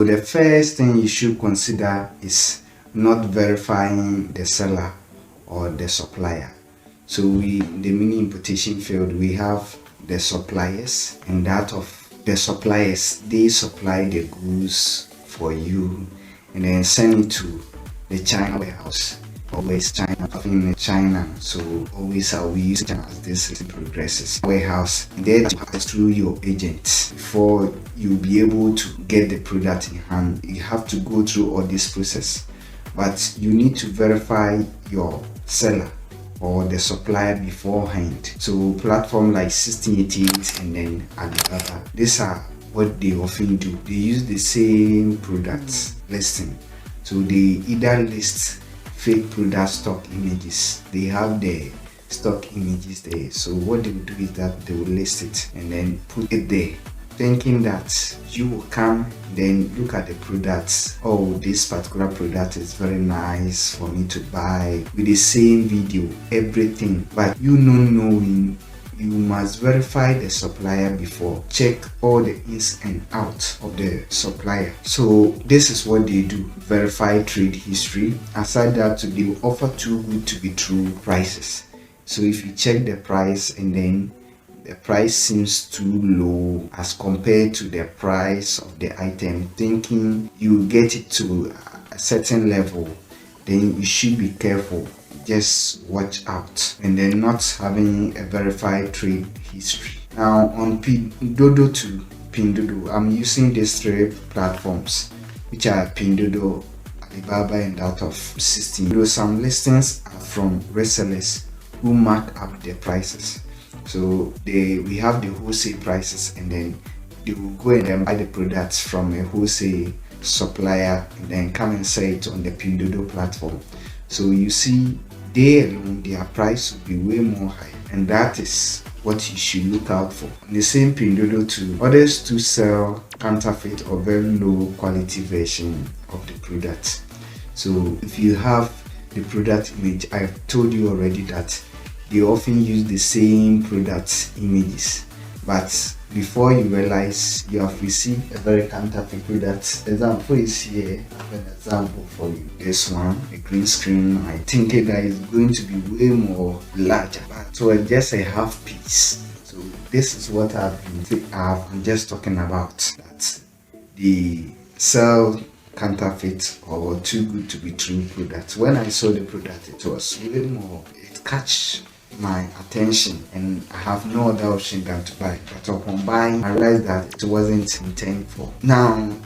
The first thing you should consider is not verifying the seller or the supplier. So in the mini importation field, we have the suppliers, and that of the suppliers, they supply the goods for you and then send it to the China warehouse. Always China, in China, so always we use China as this progresses warehouse, and then through your agent. Before you'll be able to get the product in hand, you have to go through all this process, but you need to verify your seller or the supplier beforehand. So platform like 1688 and then Alibaba, these are what they often do. They use the same product listing, so they either list fake product stock images. They have the stock images there, so what they will do is that they will list it and then put it there, thinking that you will come then look at the products. Oh, this particular product is very nice for me to buy, with the same video, everything. But you not knowing, you must verify the supplier before, check all the ins and outs of the supplier. So this is what they do: verify trade history. Aside that, they will offer too good to be true prices. So if you check the price and then the price seems too low as compared to the price of the item, thinking you get it to a certain level, then you should be careful. Just watch out, and then not having a verified trade history. Now on Pinduoduo to Pindoo, I'm using these three platforms, which are Pinduoduo, Alibaba, and that of 16. Some listings are from resellers who mark up their prices. So we have the wholesale prices, and then they will go and then buy the products from a wholesale supplier and then come and sell it on the Pinduoduo platform. So you see, they alone, their price will be way more high, and that is what you should look out for. In the same Pinduoduo too, others to sell counterfeit or very low quality version of the product. So if you have the product image, I've told you already that they often use the same product images, but before you realize you have received a very counterfeit product. Example is here. I have an example for you. This one, a green screen. I think that is going to be way more larger, but so just a half piece. So this is what I'm just talking about, that they sell counterfeit or too good to be true products. When I saw the product, it was way more. It catch my attention, and I have no other option than to buy. But upon buying, I realized that it wasn't intended for. Now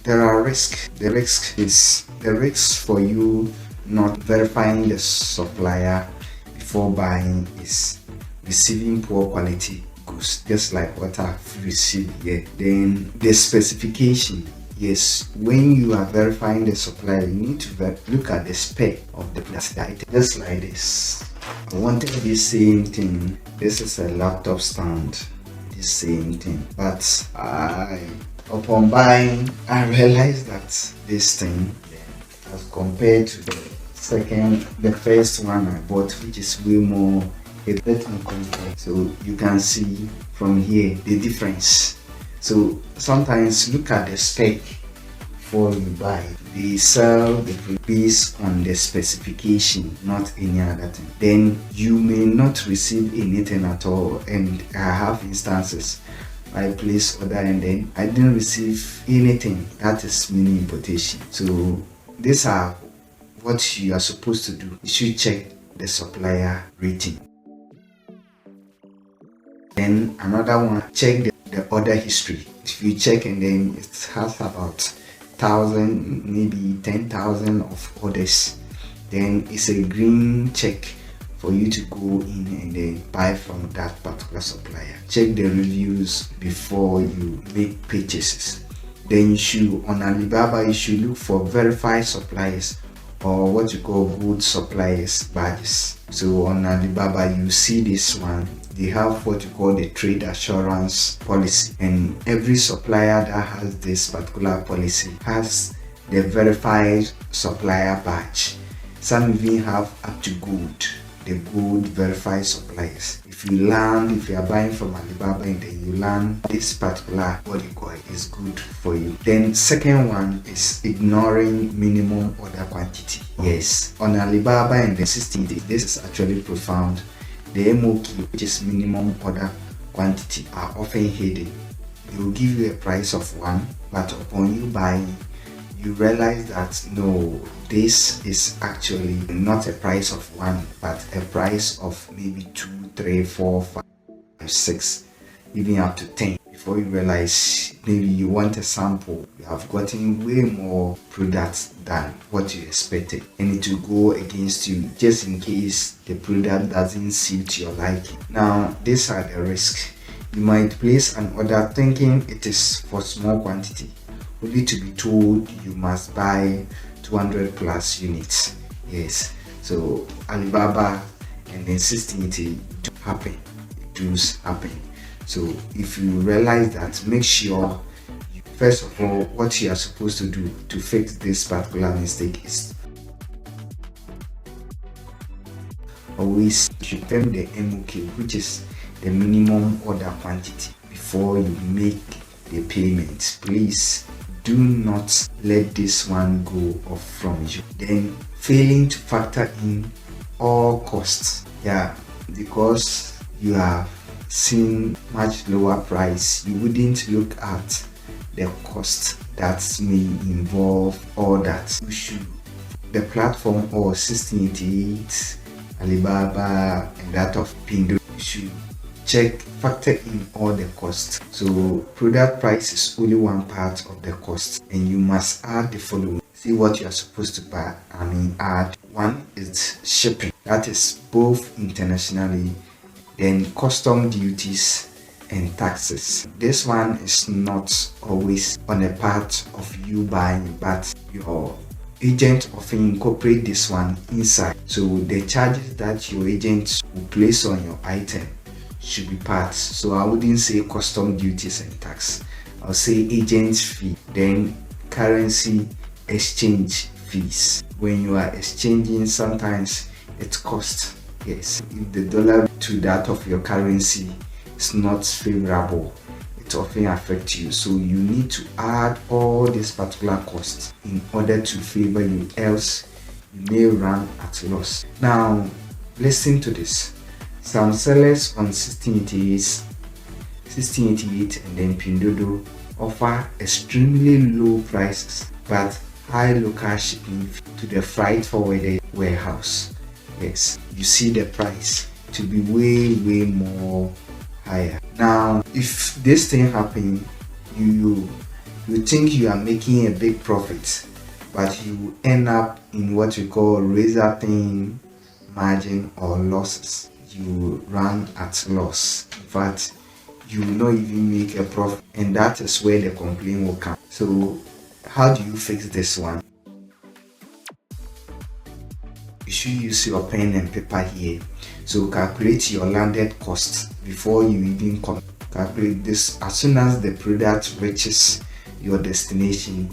there are risks. The risk for you not verifying the supplier before buying is receiving poor quality goods, just like what I've received here. Then the specification. Yes, when you are verifying the supplier, you need to look at the spec of the product, just like this. I wanted the same thing. This is a laptop stand, the same thing, but upon buying, I realized that this thing, as compared to the first one I bought, which is way more a bit uncomfortable. So you can see from here the difference. So sometimes look at the spec before you buy. They sell the product based on the specification, not any other thing. Then you may not receive anything at all. And I have instances I place order and then I didn't receive anything. That is mini importation. So these are what you are supposed to do. You should check the supplier rating. Then another one, check the order history. If you check and then it has about 1,000, maybe 10,000 of orders, then it's a green check for you to go in and then buy from that particular supplier. Check the reviews before you make purchases. Then you should, on Alibaba, you should look for verified suppliers, or what you call good suppliers badges. So on Alibaba, you see this one. They have what you call the trade assurance policy, and every supplier that has this particular policy has the verified supplier badge. Some even have up to gold. the good verified suppliers. If you are buying from Alibaba and then you learn this particular bodycoil is good for you. Then second one is ignoring minimum order quantity. Yes, on Alibaba and the 16 days, this is actually profound. The MOQ, which is minimum order quantity, are often hidden. They will give you a price of 1, but upon you buying, you realize that no, this is actually not a price of 1, but a price of maybe 2, 3, 4, 5, 6, even up to 10. Before you realize maybe you want a sample, you have gotten way more products than what you expected, and it will go against you just in case the product doesn't suit your liking. Now, these are the risks. You might place an order thinking it is for small quantity, only to be told you must buy 200 plus units. Yes, so Alibaba and then 16 do happen. It does happen. So if you realize that, make sure first of all, what you are supposed to do to fix this particular mistake is always confirm the MOQ, which is the minimum order quantity, before you make the payment. Please do not let this one go off from you. Then failing to factor in all costs. Yeah, because you have seen much lower price, you wouldn't look at the cost that may involve all that. You should, the platform or 1688, Alibaba and that of Pindoo, you should factor in all the costs. So product price is only one part of the cost, and you must add the following. See what you are supposed to buy. Add. One is shipping, that is both internationally, then custom duties and taxes. This one is not always on a part of you buying, but your agent often incorporate this one inside. So the charges that your agent will place on your item should be part. So I wouldn't say custom duties and tax, I'll say agent's fee, then currency exchange fees. When you are exchanging, sometimes it costs. Yes, if the dollar to that of your currency is not favorable, it often affects you. So you need to add all these particular costs in order to favor you, else you may run at loss. Now, listen to this. Some sellers on 1688 and then Pinduoduo offer extremely low prices but high local shipping to the freight forwarded warehouse. Yes, you see the price to be way more higher. Now, if this thing happen, you think you are making a big profit, but you end up in what we call razor thin margin or losses. You run at loss. In fact, you will not even make a profit, and that is where the complaint will come. So how do you fix this one? You should use your pen and paper here. So calculate your landed cost before you even calculate this. As soon as the product reaches your destination,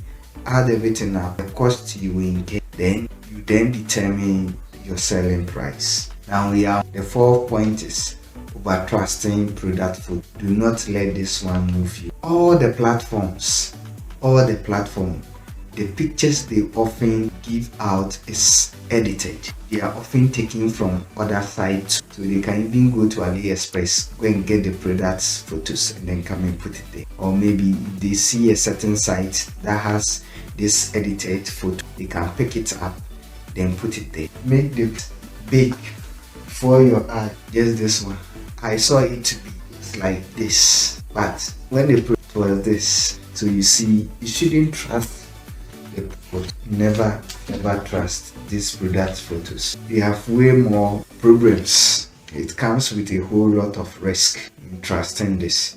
add everything up, the cost you will incur, then you determine your selling price. Now we have the 4th point is over trusting product food. Do not let this one move you. All the platforms, the pictures they often give out is edited. They are often taken from other sites, so they can even go to AliExpress, go and get the products photos and then come and put it there. Or maybe if they see a certain site that has this edited photo, they can pick it up, then put it there. Make it big for your eye. Just this one, I saw it to be like this, but when they put it was this. So you see, you shouldn't trust the photo. Never trust these product photos. They have way more problems. It comes with a whole lot of risk in trusting this.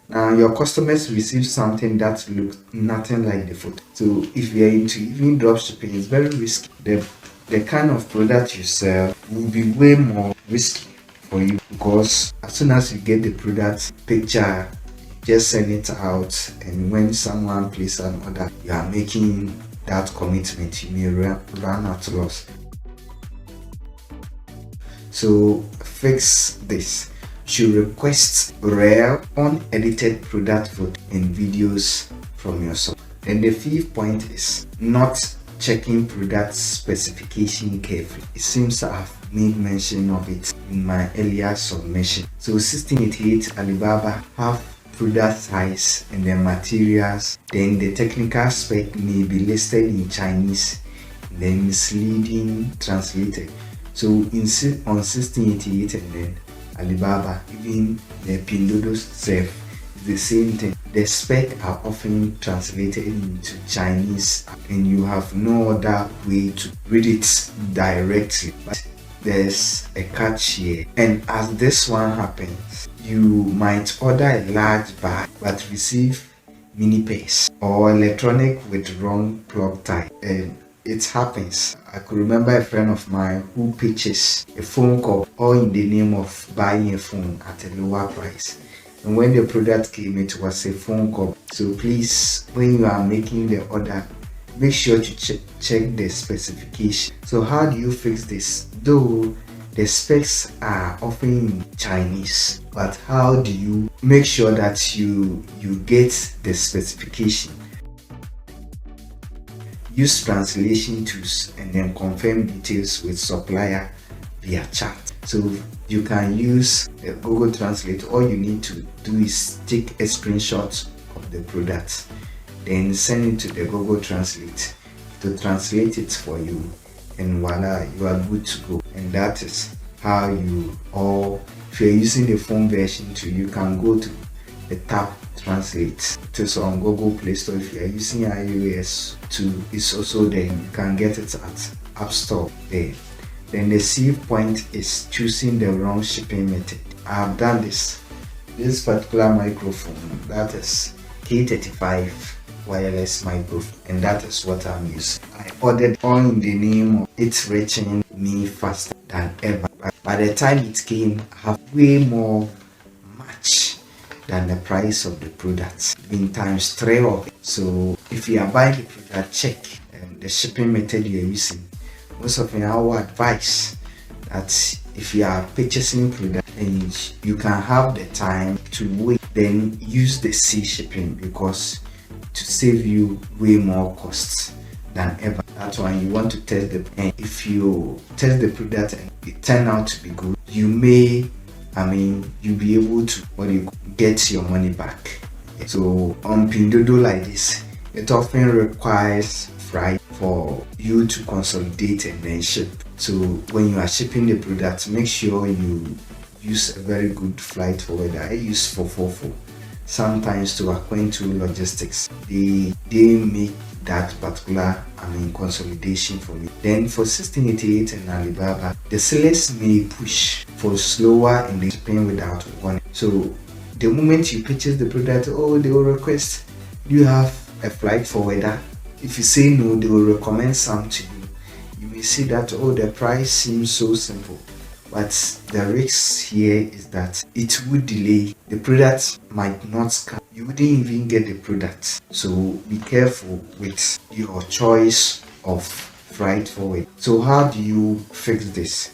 Now your customers receive something that looks nothing like the photo. So if you are into even dropshipping, it's very risky. The kind of product you sell will be way more risky for you, because as soon as you get the product picture, just send it out, and when someone places an order, you are making that commitment, you may run at loss. So fix this. You should request rare unedited product photo and videos from your shop. And the fifth point is not checking product specification carefully. It seems I've made mention of it in my earlier submission. So 1688 Alibaba have product size and the materials, then the technical spec may be listed in Chinese, then misleading translated. So on 1688 and then Alibaba, even the Pinduoduo self, the same thing. The spec are often translated into Chinese and you have no other way to read it directly. But there's a catch here, and as this one happens, you might order a large bag but receive mini pairs or electronic with wrong plug type. And it happens. I could remember a friend of mine who pitches a phone call all in the name of buying a phone at a lower price. And when the product came, it was a phone call. So please, when you are making the order, make sure to check the specification. So how do you fix this? Though the specs are often in Chinese, but how do you make sure that you get the specification? Use translation tools and then confirm details with supplier via chat. So you can use the Google Translate. All you need to do is take a screenshot of the product, then send it to the Google Translate to translate it for you, and voila, you are good to go. And that is how you, or if you're using the phone version too, you can go to the tab Translate. It is on Google Play Store. If you are using iOS too, it's also there. You can get it at App Store there. Then the sixth point is choosing the wrong shipping method. I have done this particular microphone, that is K35 wireless microphone, and that is what I'm using. I ordered all in the name of it reaching me faster than ever. By the time it came, I have way more match than the price of the product, in times 3 of it. So if you are buying the product, check the shipping method you are using. Most of our advice that if you are purchasing product and you can have the time to wait, then use the sea shipping, because to save you way more costs than ever. That's why you want to test the, and if you test the product and it turn out to be good, you may, you'll be able to get your money back. So on Pinduoduo like this, it often requires freight for you to consolidate and then ship. So when you are shipping the product, make sure you use a very good flight forwarder. I use 444 sometimes to acquaint to logistics. They make that particular consolidation for me. Then for 1688 and Alibaba, the sellers may push for slower in the shipping without warning. So the moment you purchase the product, they will request, do you have a flight forwarder? If you say no, they will recommend some to you. You may see that, the price seems so simple, but the risk here is that it would delay. The product might not come. You wouldn't even get the product. So be careful with your choice of freight forward. So how do you fix this?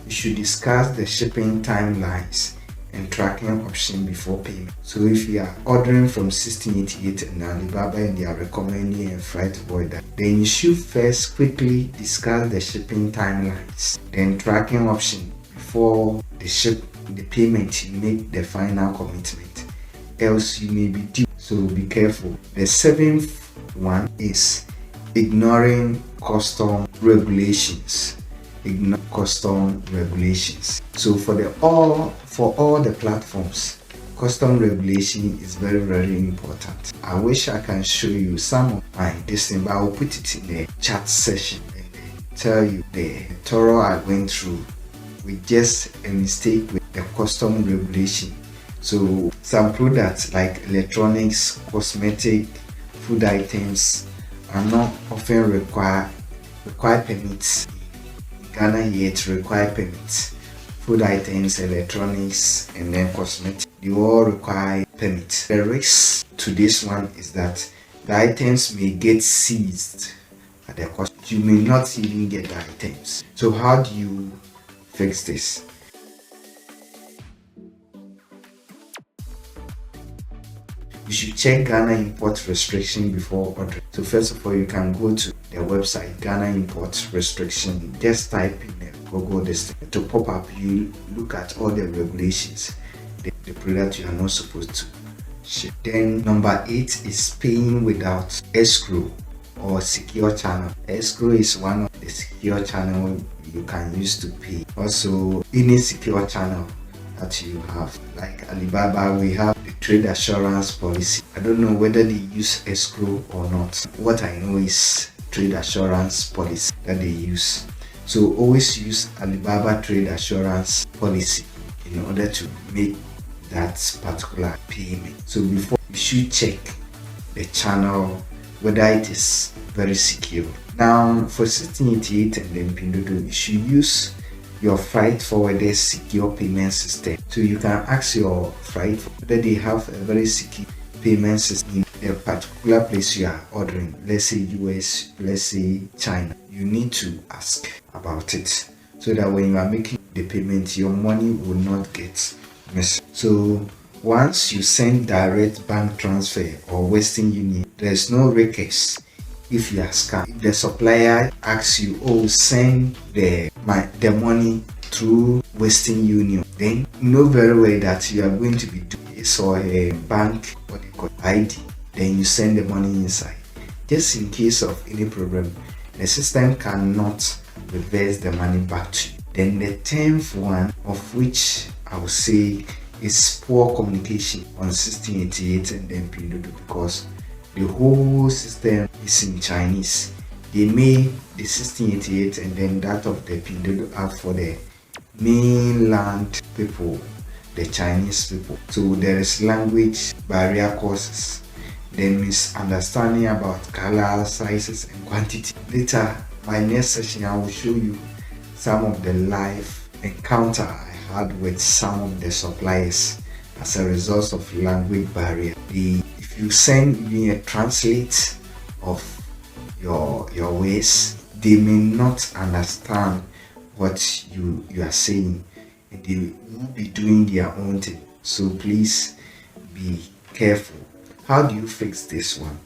You should discuss the shipping timelines and tracking option before payment. So if you are ordering from 1688 and Alibaba and they are recommending a freight forwarder, then you should first quickly discuss the shipping timelines, then tracking option before the payment. You make the final commitment, else you may be due. So be careful. The seventh one is ignoring custom regulations. Ignore custom regulations. So for all the platforms, custom regulation is very, very important. I wish I can show you some of my but I will put it in the chat session and tell you the thorough I went through with just a mistake with the custom regulation. So some products like electronics, cosmetic, food items are not often require permits. Ghana here to require permits. Food items, electronics, and then cosmetics, they all require permits. The risk to this one is that the items may get seized at the cost. You may not even get the items. So how do you fix this? You should check Ghana import restriction before ordering. So first of all, you can go to the website Ghana import restriction. Just type in Google this to pop up. You look at all the regulations, the product you are not supposed to ship. Then number 8 is paying without escrow or secure channel. Escrow is one of the secure channel you can use to pay. Also, any secure channel that you have, like Alibaba, we have the trade assurance policy. I don't know whether they use escrow or not. What I know is trade assurance policy that they use. So always use Alibaba trade assurance policy in order to make that particular payment. So before, you should check the channel whether it is very secure. Now for 1688 and then Pinduoduo, you should use your freight forwarder secure payment system. So you can ask your freight whether they have a very secure payment system in a particular place you are ordering. Let's say US, let's say China. You need to ask about it so that when you are making the payment, your money will not get missed. So once you send direct bank transfer or Western Union, there's no recourse if you are scammed. If the supplier asks you, oh, send the money through Western Union, then you know very well that you are going to be doing this or a bank, what they call ID. Then you send the money inside. Just in case of any problem, the system cannot reverse the money back to you. Then the 10th one, of which I would say is poor communication on 1688 and then Pinduoduo, because the whole system is in Chinese. They made the 1688 and then that of the Pinduoduo app for the mainland people, the Chinese people. So there is language barrier causes, then misunderstanding about color, sizes and quantity. Later, my next session, I will show you some of the live encounter I had with some of the suppliers as a result of language barrier. If you send me a translate of your ways, they may not understand what you are saying, and they will be doing their own thing. So please be careful. How do you fix this one?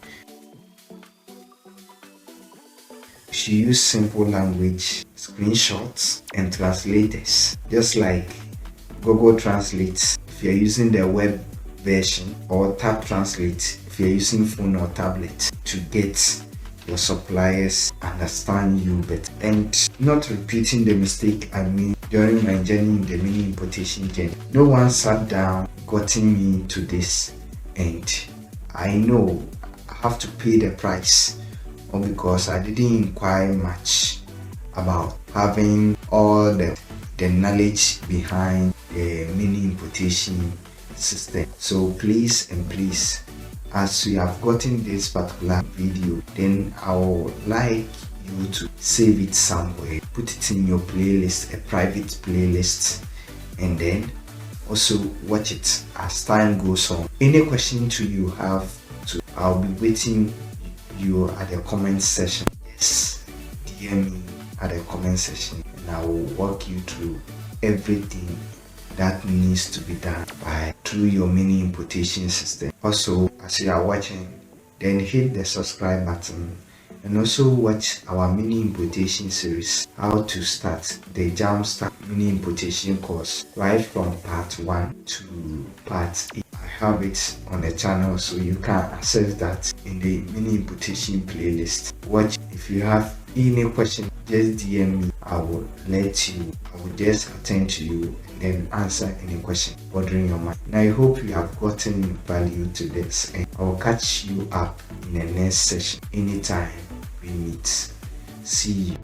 You should use simple language, screenshots and translators, just like Google Translate if you're using the web version, or Tab Translate if you're using phone or tablet, to get your suppliers understand you better and not repeating the mistake I made during my journey in the mini importation journey. No one sat down gotten me to this, and I know I have to pay the price, or because I didn't inquire much about having all the knowledge behind the mini importation system. So please and please, as you have gotten this particular video, then I would like you to save it somewhere, put it in your playlist, a private playlist, and then also watch it as time goes on. Any question you have to, I'll be waiting you at the comment section. Yes, DM me at the comment section and I will walk you through everything that needs to be done through your mini importation system. Also, as you are watching, then hit the subscribe button and also watch our mini importation series, how to start the Jumpstart mini importation course, right from part 1 to part 8. I have it on the channel, so you can access that in the mini importation playlist. Watch. If you have any question, just DM me. I will just attend to you and then answer any question bothering your mind. And I hope you have gotten value to this, and I will catch you up in the next session anytime we meet. See you.